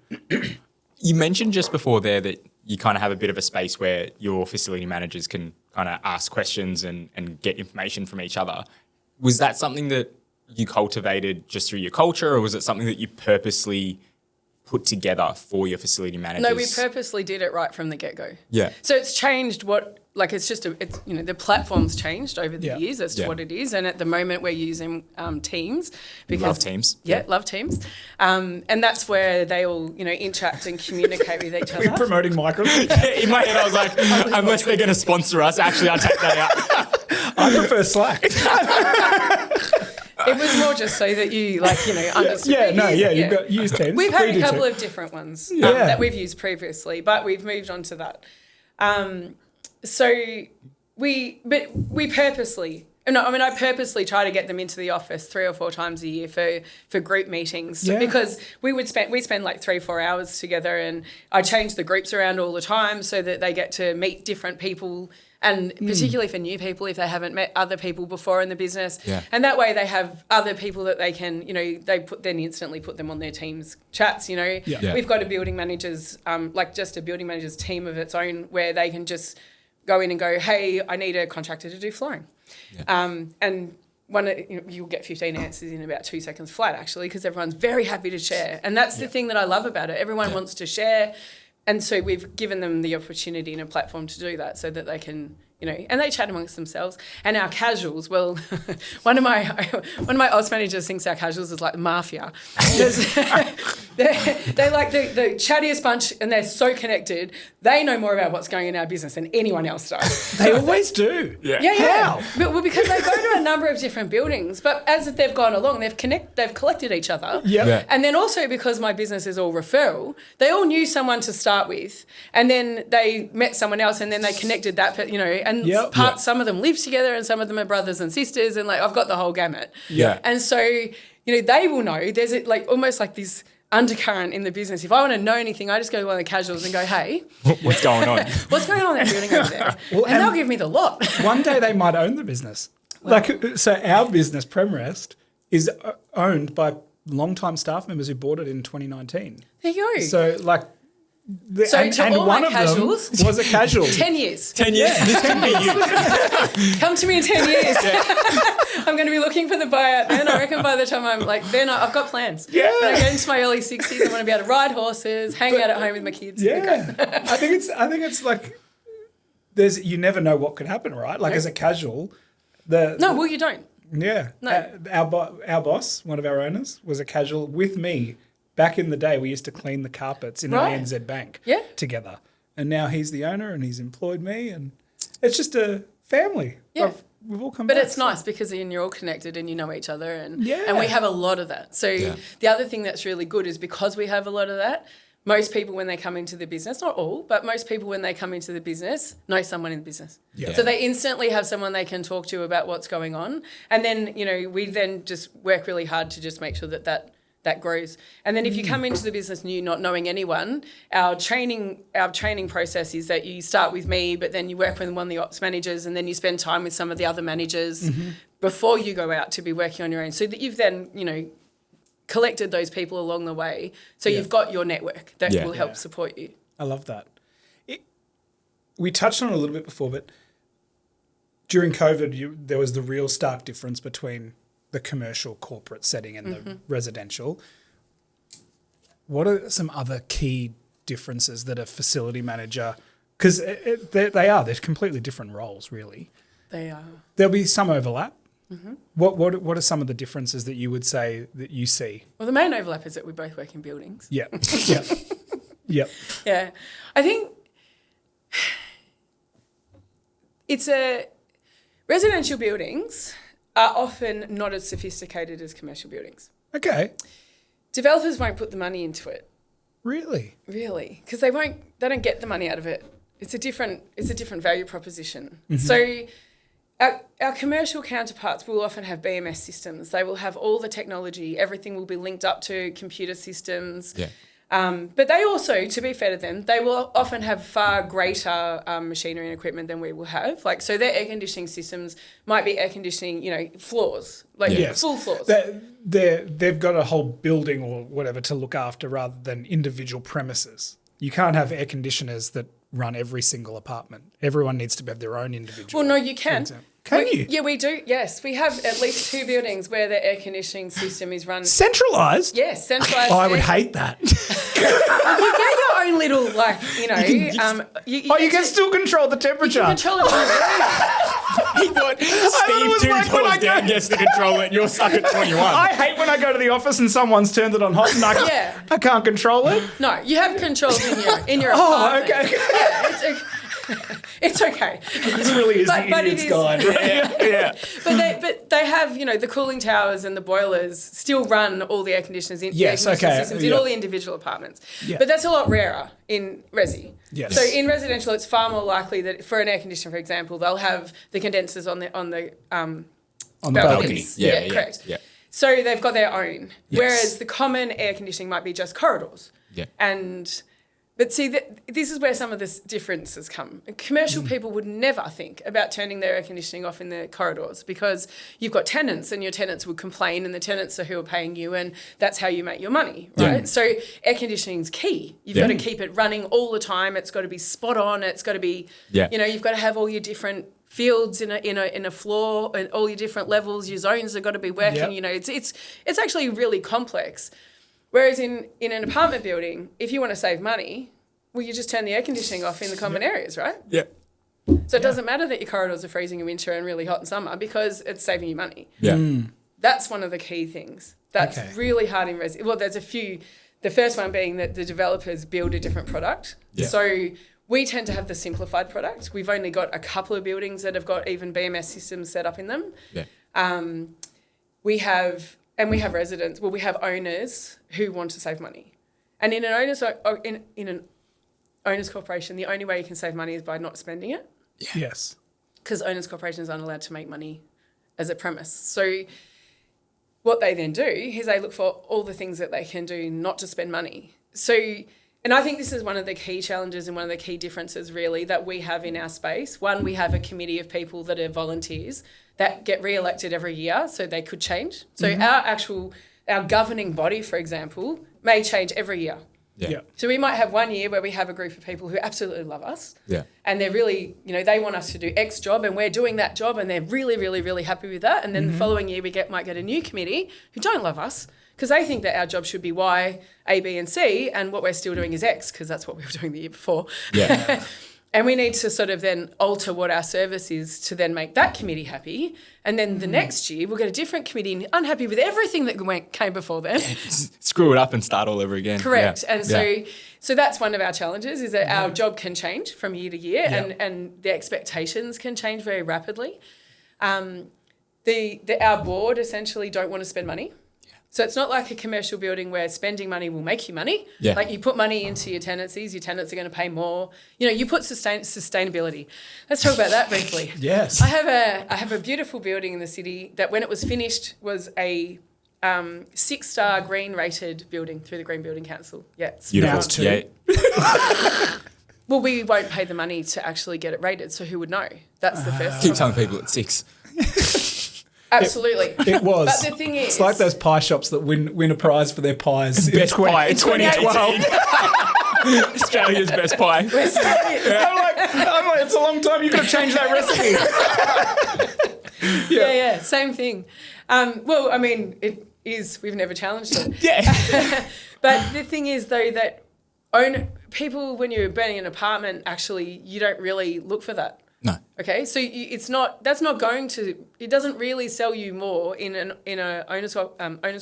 You mentioned just before there that you kind of have a bit of a space where your facility managers can kind of ask questions and get information from each other. Was that something that you cultivated just through your culture, or was it something that you purposely put together for your facility managers? No, we purposely did it right from the get-go. Yeah. So it's changed the platform's changed over the years as to what it is. And at the moment we're using Teams. Because, love Teams. Yeah, love Teams. And that's where they all, interact and communicate with each other. We're promoting Microsoft. In my head, I was like, unless they're going to sponsor us, actually, I'll take that out. I prefer Slack. It was more just so that you, understood. You've got used Teams. We've had a couple of different ones that we've used previously, but we've moved on to that. So we purposely, I purposely try to get them into the office 3 or 4 times a year for group meetings, because we spend like 3-4 hours together, and I change the groups around all the time so that they get to meet different people, and particularly for new people if they haven't met other people before in the business. Yeah. And that way they have other people that they can, then instantly put them on their Teams chats, Yeah. We've got a building managers, just a building managers team of its own, where they can just go in and go, hey, I need a contractor to do flooring. Yeah. And you'll get 15 answers in about 2 seconds flat, actually, because everyone's very happy to share. And that's the thing that I love about it. Everyone wants to share. And so we've given them the opportunity and a platform to do that, so that they can, and they chat amongst themselves. And our casuals, well, one of my ops managers thinks our casuals is like the mafia. They're like the chattiest bunch, and they're so connected. They know more about what's going on in our business than anyone else does. They always do. Yeah. Well, because they go to a number of different buildings, but as they've gone along, they've collected each other. Yeah. And then also because my business is all referral, they all knew someone to start with, and then they met someone else, and then they connected that, and some of them live together, and some of them are brothers and sisters, and like I've got the whole gamut. Yeah. And so, they will know. There's almost like this undercurrent in the business. If I want to know anything, I just go to one of the casuals and go, hey, what's going on? What's going on in that building over there? And they'll give me the lot. One day they might own the business. So our business, Premrest, is owned by long-time staff members who bought it in 2019. There you go. So all one my of casuals, them was a casual. 10 years. 10 years. This can be you. Come to me in 10 years. I'm going to be looking for the buyout then. I reckon by the time I'm like, then I've got plans. Yeah. When I get into my early 60s, I want to be able to ride horses, hang out at home with my kids. Yeah. I think it's like you never know what could happen, right? Like as a casual, well, you don't. Yeah. No. Our boss, one of our owners, was a casual with me. Back in the day, we used to clean the carpets in an ANZ bank together. And now he's the owner and he's employed me, and it's just a family. Yeah. We've all come But back. it's nice because then you're all connected and you know each other, and Yeah. we have a lot of that. So the other thing that's really good is because we have a lot of that, most people when they come into the business, not all, but most people when they come into the business know someone in the business. Yeah. So they instantly have someone they can talk to about what's going on. And then, we then just work really hard to just make sure that grows. And then if you come into the business new, not knowing anyone, our training process is that you start with me, but then you work with one of the ops managers, and then you spend time with some of the other managers before you go out to be working on your own, so that you've then, collected those people along the way. So you've got your network that will help support you. I love that. We touched on it a little bit before, but during COVID, there was the real stark difference between the commercial corporate setting and the residential. What are some other key differences that a facility manager, because they're completely different roles, really. They are. There'll be some overlap. What are some of the differences that you would say that you see? Well, the main overlap is that we both work in buildings. Yeah. Yep. Yeah. I think residential buildings are often not as sophisticated as commercial buildings. Okay. Developers won't put the money into it. Really? Really, because they don't get the money out of it. It's a different value proposition. So our commercial counterparts will often have BMS systems. They will have all the technology. Everything will be linked up to computer systems. Yeah. But they also, to be fair to them, they will often have far greater machinery and equipment than we will have. Like, so their air conditioning systems might be air conditioning, floors, full floors. They've got a whole building or whatever to look after rather than individual premises. You can't have air conditioners that run every single apartment. Everyone needs to have their own individual. Well, no, you can. Can you? Yeah, we do. Yes, we have at least 2 buildings where the air conditioning system is run Centralised? Yes, centralised. I would hate that. You get your own little, you can still control the temperature. You can control it from your room. He thought Steve 2 floors down gets to control it and you're stuck at 21. I hate when I go to the office and someone's turned it on hot and I can't control it. No, you have controls in your apartment. Oh, okay. Yeah, it's okay. This really is the idiot's guide. Yeah. But they have, the cooling towers and the boilers still run all the air conditioners in systems in all the individual apartments. Yeah. But that's a lot rarer in resi. Yes. So in residential, it's far more likely that for an air conditioner, for example, they'll have the condensers on the balconies. Yeah, correct. Yeah. So they've got their own. Yes. Whereas the common air conditioning might be just corridors. Yeah. But see, this is where some of the differences come. Commercial people would never think about turning their air conditioning off in the corridors because you've got tenants and your tenants would complain and the tenants are who are paying you and that's how you make your money, right? Yeah. So air conditioning is key. You've got to keep it running all the time. It's got to be spot on. It's got to be, you've got to have all your different fields in a floor and all your different levels. Your zones have got to be working. Yep. It's actually really complex. Whereas in an apartment building, if you want to save money, well, you just turn the air conditioning off in the common areas, right? Yeah. So it doesn't matter that your corridors are freezing in winter and really hot in summer because it's saving you money. Yeah. That's one of the key things. That's Okay. really hard in resi. Well, there's a few. The first one being that the developers build a different product. Yeah. So we tend to have the simplified product. We've only got a couple of buildings that have got even BMS systems set up in them. Yeah. We have residents. Well, we have owners who want to save money, and in an owners corporation, the only way you can save money is by not spending it. Yes. Because owners corporations aren't allowed to make money as a premise. So what they then do is they look for all the things that they can do not to spend money. So, and I think this is one of the key challenges and one of the key differences really that we have in our space. One, we have a committee of people that are volunteers that get re-elected every year, so they could change. So our governing body, for example, may change every year. Yeah. So we might have 1 year where we have a group of people who absolutely love us. Yeah. And they're really, they want us to do X job and we're doing that job and they're really, really, really happy with that. And then the following year we might get a new committee who don't love us because they think that our job should be Y, A, B and C and what we're still doing is X because that's what we were doing the year before. Yeah. And we need to sort of then alter what our service is to then make that committee happy. And then the next year we'll get a different committee unhappy with everything that came before them. Screw it up and start all over again. Correct. Yeah. And so that's one of our challenges is that our job can change from year to year and the expectations can change very rapidly. Our board essentially don't want to spend money. So it's not like a commercial building where spending money will make you money. Yeah. Like you put money into your tenancies, your tenants are going to pay more. You put sustainability. Let's talk about that briefly. Yes. I have a beautiful building in the city that when it was finished was a 6-star green rated building through the Green Building Council. Yeah. It's Now it's two. Yeah. Well, we won't pay the money to actually get it rated, so who would know? That's the first Keep thing. telling people it's 6. Absolutely. It was. But the thing is... It's like those pie shops that win a prize for their pies. Best pie in 2012. Australia's best pie. We're still here. I'm like, it's a long time. You could have changed that recipe. Yeah, same thing. Well, I mean, it is. We've never challenged it. Yeah. But the thing is, though, that people, when you're burning an apartment, actually, you don't really look for that. No. Okay, so it's not. That's not going to. It doesn't really sell you more in a owners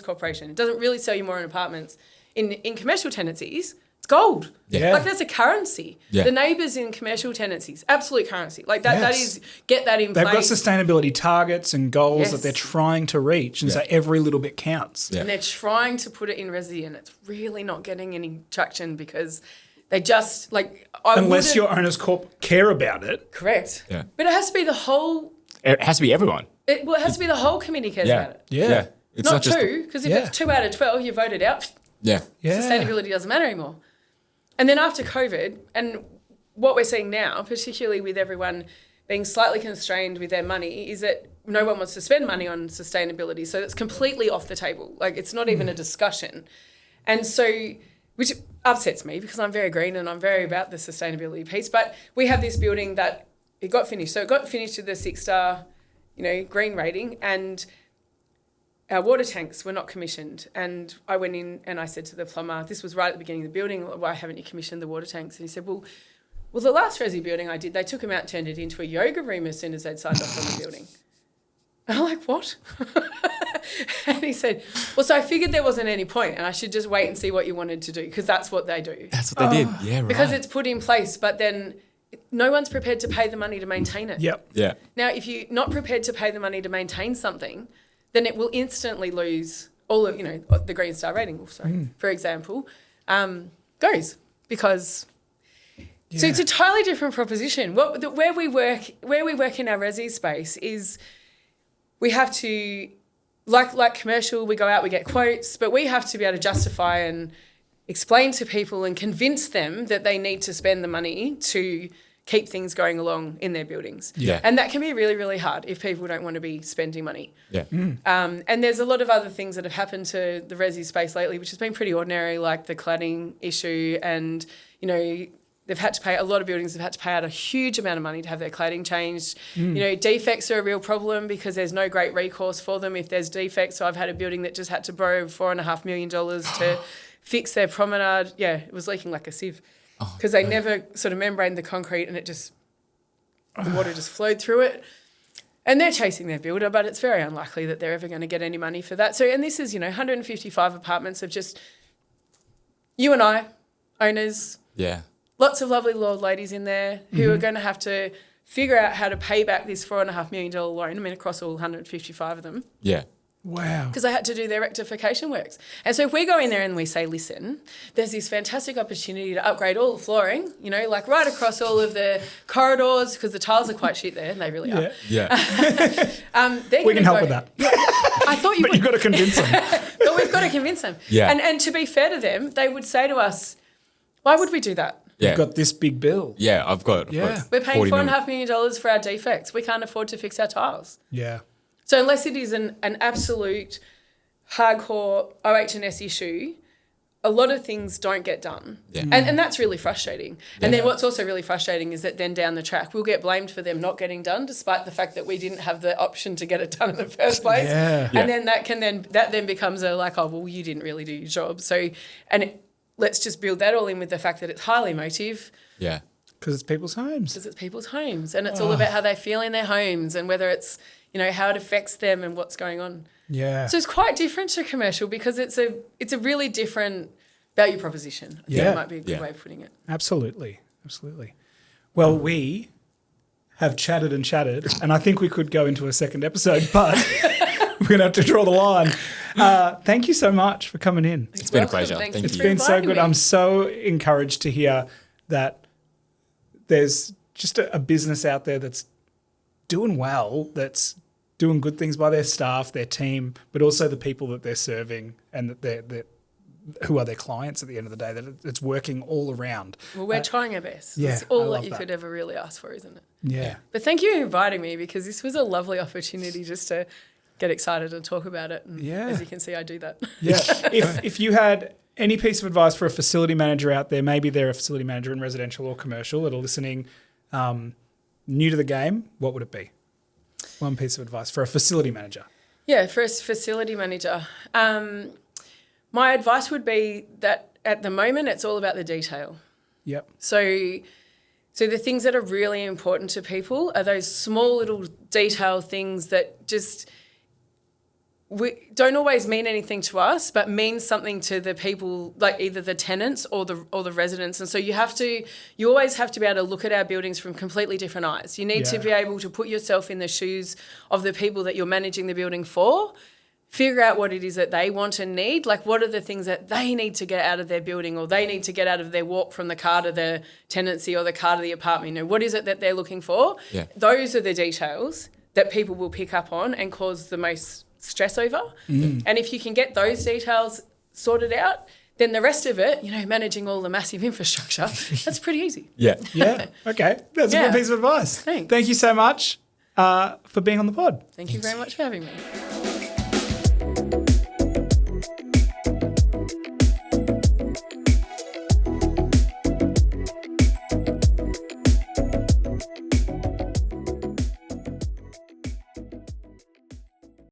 corporation. It doesn't really sell you more in apartments. In commercial tenancies, it's gold. Yeah. Like that's a currency. Yeah. The neighbours in commercial tenancies, absolute currency. Like that. That Yes. is get that in They've place. got sustainability targets and goals Yes. that they're trying to reach, and so every little bit counts. Yeah. And they're trying to put it in resi, and it's really not getting any traction because they just like Unless your owners corp care about it. correct. Yeah. But it has to be the whole. It has to be everyone. It has to be the whole committee cares about it. Yeah. It's Not just two, because if Yeah. it's 2 out of 12, you voted out. Yeah. Yeah. Sustainability doesn't matter anymore. And then after COVID, and what we're seeing now, particularly with everyone being slightly constrained with their money, is that no one wants to spend money on sustainability. So it's completely off the table. Like it's not even a discussion. And so, which upsets me because I'm very green and I'm very about the sustainability piece. But we have this building that it got finished. So it got finished with the 6-star, green rating, and our water tanks were not commissioned. And I went in and I said to the plumber, this was right at the beginning of the building, why haven't you commissioned the water tanks? And he said, well, the last resi building I did, they took them out and turned it into a yoga room as soon as they'd signed off on the building. And I'm like, what? And he said, well, so I figured there wasn't any point and I should just wait and see what you wanted to do because that's what they do. That's what they did. Yeah, right. Because it's put in place, but then no one's prepared to pay the money to maintain it. Yep. Yeah. Now, if you're not prepared to pay the money to maintain something, then it will instantly lose all of, the Green Star rating also, for example, goes because... Yeah. So it's a totally different proposition. Where we work in our resi space is we have to, like commercial, we go out, we get quotes, but we have to be able to justify and explain to people and convince them that they need to spend the money to keep things going along in their buildings. Yeah. And that can be really, really hard if people don't want to be spending money. Yeah. And there's a lot of other things that have happened to the resi space lately, which has been pretty ordinary, like the cladding issue and, they've had to pay, a lot of buildings have had to pay out a huge amount of money to have their cladding changed. Defects are a real problem because there's no great recourse for them if there's defects. So I've had a building that just had to borrow $4.5 million to fix their promenade. Yeah, it was leaking like a sieve because they never sort of membraned the concrete and it just the water just flowed through it. And they're chasing their builder, but it's very unlikely that they're ever going to get any money for that. So, and this is, 155 apartments of just you and I, owners, Yeah. lots of lovely lord ladies in there who are going to have to figure out how to pay back this $4.5 million loan, across all 155 of them. Yeah. Wow. Because they had to do their rectification works. And so if we go in there and we say, listen, there's this fantastic opportunity to upgrade all the flooring, like right across all of the corridors, because the tiles are quite shit there, and they really are. Yeah. We can help with that. Yeah, I thought you But would. you've got to convince them. But we've got to convince them. Yeah. And to be fair to them, they would say to us, why would we do that? Yeah. You've got this big bill. Yeah, I've got Yeah. We're paying $40 million. $4.5 million for our defects. We can't afford to fix our tiles. Yeah. So unless it is an absolute hardcore OH&S issue, a lot of things don't get done. Yeah. And that's really frustrating. And Yeah. then what's also really frustrating is that then down the track, we'll get blamed for them not getting done, despite the fact that we didn't have the option to get it done in the first place. Yeah. And then that then becomes you didn't really do your job. So, let's just build that all in with the fact that it's highly emotive. Yeah. Because it's people's homes. Because it's people's homes, and it's all about how they feel in their homes and whether it's, how it affects them and what's going on. Yeah. So it's quite different to commercial because it's a really different value proposition. I think Yeah. it might be a good Yeah. way of putting it. Absolutely. Absolutely. Well, we have chatted and chatted, and I think we could go into a second episode, but we're going to have to draw the line. Thank you so much for coming in. It's been a Welcome. pleasure. Thank Thank you. you. It's been so inviting good. me. I'm so encouraged to hear that there's just a business out there that's doing well, that's doing good things by their staff, their team, but also the people that they're serving and that they're who are their clients at the end of the day, that it's working all around. Well, we're trying our best. yeah, It's I all love that you that. could ever really ask for, isn't it? Yeah. But thank you for inviting me because this was a lovely opportunity just to get excited and talk about it. And Yeah. as you can see, I do that. Yeah. If you had any piece of advice for a facility manager out there, maybe they're a facility manager in residential or commercial that are listening, new to the game, what would it be? One piece of advice for a facility manager. Yeah, for a facility manager, my advice would be that at the moment it's all about the detail. Yep. So the things that are really important to people are those small little detail things that just don't always mean anything to us, but mean something to the people, like either the tenants or the residents. And so you always have to be able to look at our buildings from completely different eyes. You need to Yeah. be able to put yourself in the shoes of the people that you're managing the building for. Figure out what it is that they want and need. Like, what are the things that they need to get out of their building or they need to get out of their walk from the car to the tenancy or the car to the apartment? What is it that they're looking for? Yeah. Those are the details that people will pick up on and cause the most stress over. And if you can get those details sorted out, then the rest of it, managing all the massive infrastructure, that's pretty easy. Yeah. Yeah. Okay. That's a Yeah. good piece of advice. Thanks. Thank you so much for being on the pod. Thank you very much for having me.